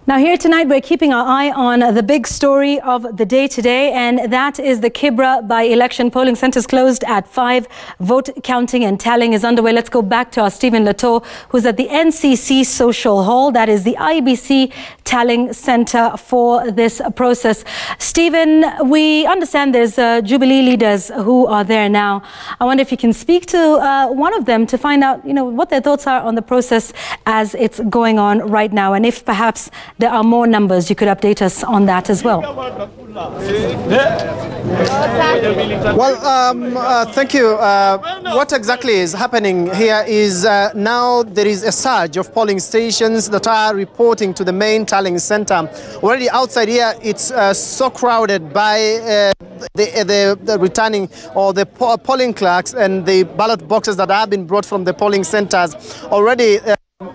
Now here tonight, we're keeping our eye on the big story of the day today, and that is the Kibra by-election. Polling centres closed at 5. Vote counting and tallying is underway. Let's go back to our Stephen Leto, who's at the NCC Social Hall. That is the IBC tallying centre for this process. Stephen, we understand there's Jubilee leaders who are there now. I wonder if you can speak to one of them to find out, what their thoughts are on the process as it's going on right now, and if perhaps there are more numbers. You could update us on that as well. Well, thank you. What exactly is happening here is now there is a surge of polling stations that are reporting to the main tallying center. Already outside here, it's so crowded by the returning or the polling clerks and the ballot boxes that have been brought from the polling centers. Already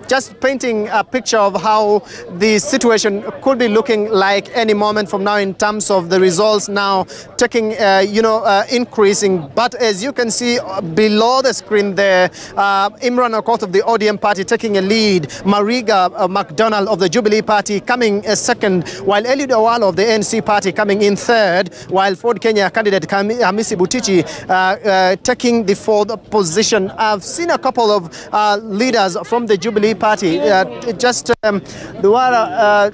just painting a picture of how the situation could be looking like any moment from now in terms of the results now taking, increasing. But as you can see below the screen there, Imran Okoth of the ODM party taking a lead, Mariga McDonald of the Jubilee party coming second, while Eliud Owalo of the ANC party coming in third, while Ford Kenya candidate Hamisi Butichi taking the fourth position. I've seen a couple of leaders from the Jubilee party they were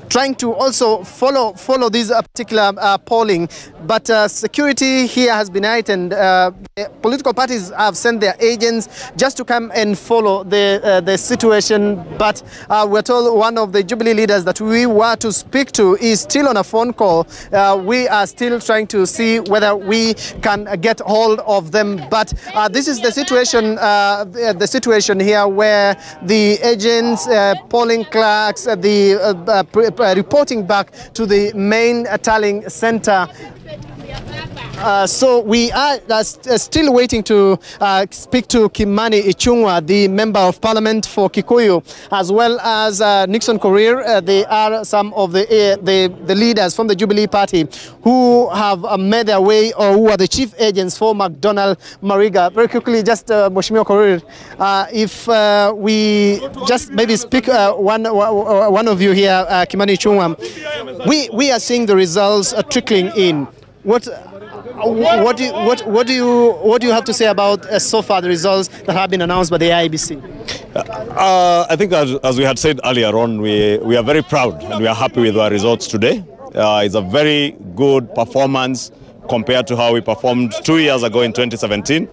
trying to also follow this particular polling, but security here has been heightened. Political parties have sent their agents just to come and follow the situation, but we're told one of the Jubilee leaders that we were to speak to is still on a phone call. We are still trying to see whether we can get hold of them, but this is the situation here where the agents, polling clerks, reporting back to the main tallying center. So we are still waiting to speak to Kimani Ichungw'a, the Member of Parliament for Kikuyu, as well as Nixon Korir. They are some of the leaders from the Jubilee Party who have made their way, or who are the chief agents for McDonald Mariga. Very quickly, just Mheshimiwa Korir, if we just maybe speak one of you here, Kimani Ichungw'a, we are seeing the results trickling in. What do you have to say about so far the results that have been announced by the IBC? I think as we had said earlier on, we are very proud and we are happy with our results today. It's a very good performance compared to how we performed 2 years ago in 2017.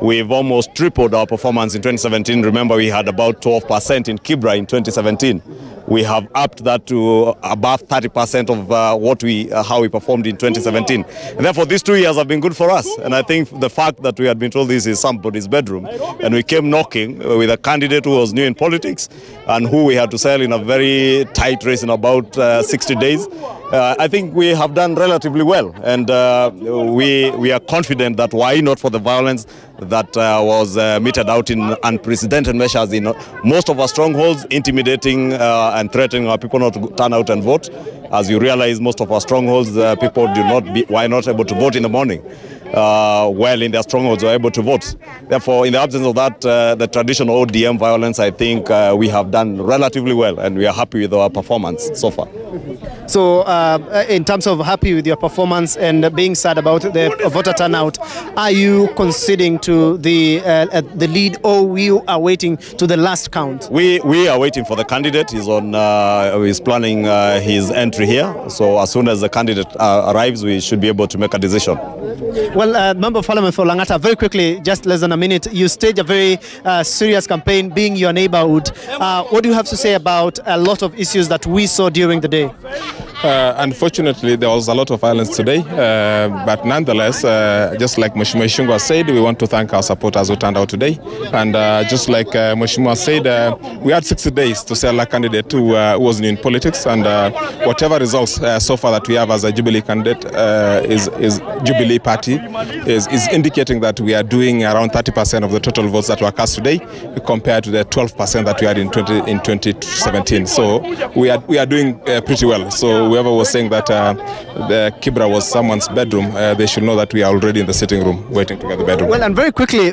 We've almost tripled our performance in 2017. Remember, we had about 12% in Kibra in 2017. We have upped that to above 30% of how we performed in 2017. And therefore, these 2 years have been good for us. And I think the fact that we had been told this is somebody's bedroom, and we came knocking with a candidate who was new in politics and who we had to sell in a very tight race in about 60 days. I think we have done relatively well, and we are confident that why not for the violence that was meted out in unprecedented measures in most of our strongholds, intimidating and threatening our people not to turn out and vote. As you realize, most of our strongholds, people were not able to vote in the morning. Well, in their strongholds were able to vote. Therefore, in the absence of that, the traditional ODM violence, I think we have done relatively well, and we are happy with our performance so far. So, in terms of happy with your performance and being sad about the voter turnout, are you conceding to the lead, or you are waiting to the last count? We are waiting for the candidate. He's planning his entry here. So as soon as the candidate arrives, we should be able to make a decision. Well, Member of Parliament for Langata, very quickly, just less than a minute, you staged a very serious campaign, being your neighborhood. What do you have to say about a lot of issues that we saw during the day? Unfortunately, there was a lot of violence today, but nonetheless, just like Mheshimiwa Ichungw'a said, we want to thank our supporters who turned out today. And just like Mheshimiwa said, we had 60 days to sell a candidate who was new in politics, and whatever results so far that we have as a Jubilee candidate is Jubilee Party is indicating that we are doing around 30% of the total votes that were cast today, compared to the 12% that we had in 2017. So we are doing pretty well. So So whoever was saying that the Kibra was someone's bedroom, they should know that we are already in the sitting room waiting to get the bedroom. Well, and very quickly,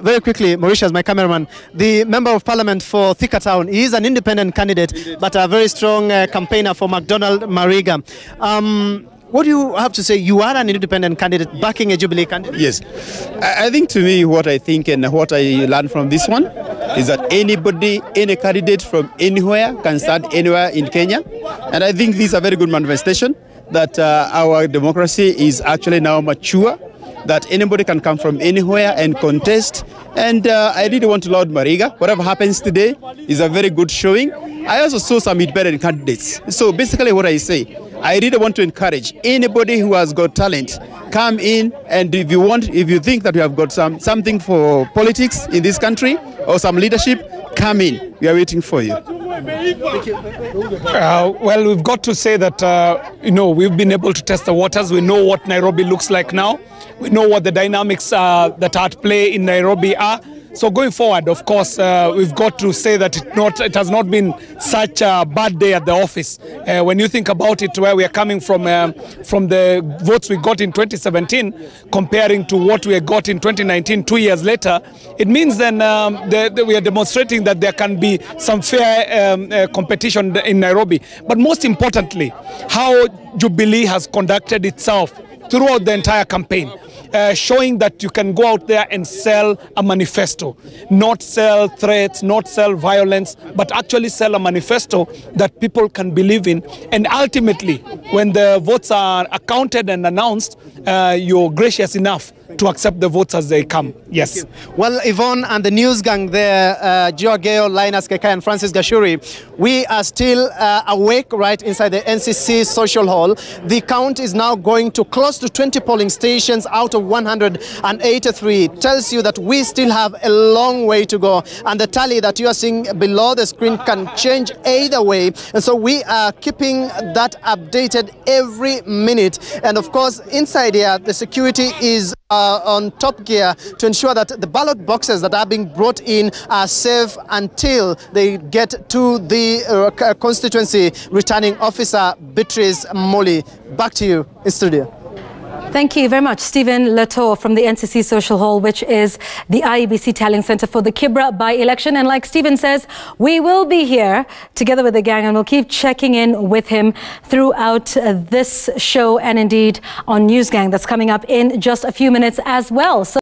Mauritius, my cameraman, the Member of Parliament for Thika Town, he is an independent candidate, but a very strong campaigner for MacDonald Mariga. What do you have to say? You are an independent candidate backing a Jubilee candidate? Yes. I think to me what I think and what I learned from this one is that anybody, any candidate from anywhere can stand anywhere in Kenya. And I think this is a very good manifestation that our democracy is actually now mature, that anybody can come from anywhere and contest. And I really want to laud Mariga. Whatever happens today is a very good showing. I also saw some independent candidates. So basically what I say, I really want to encourage anybody who has got talent, come in, and if you think that you have got something for politics in this country or some leadership, come in. We are waiting for you. Well, we've got to say that, we've been able to test the waters. We know what Nairobi looks like now. We know what the dynamics that are at play in Nairobi are. So going forward, of course, we've got to say that it has not been such a bad day at the office. When you think about it, where we are coming from the votes we got in 2017, comparing to what we got in 2019, 2 years later, it means then we are demonstrating that there can be some fair competition in Nairobi. But most importantly, how Jubilee has conducted itself throughout the entire campaign. Showing that you can go out there and sell a manifesto, not sell threats, not sell violence, but actually sell a manifesto that people can believe in. And ultimately, when the votes are accounted and announced, you're gracious enough to accept the votes as they come. Yes. Well, Yvonne and the news gang there, Joe Gale, Linus Kekai and Francis Gashuri, we are still awake right inside the NCC social hall. The count is now going to close to 20 polling stations out of 183. It tells you that we still have a long way to go. And the tally that you are seeing below the screen can change either way. And so we are keeping that updated every minute. And of course, inside here, the security is on top gear to ensure that the ballot boxes that are being brought in are safe until they get to the constituency. Returning Officer Beatrice Moli, back to you in studio. Thank you very much, Stephen Leto from the NCC Social Hall, which is the IEBC Tallying Center for the Kibra by-election. And like Stephen says, we will be here together with the gang and we'll keep checking in with him throughout this show and indeed on News Gang that's coming up in just a few minutes as well. So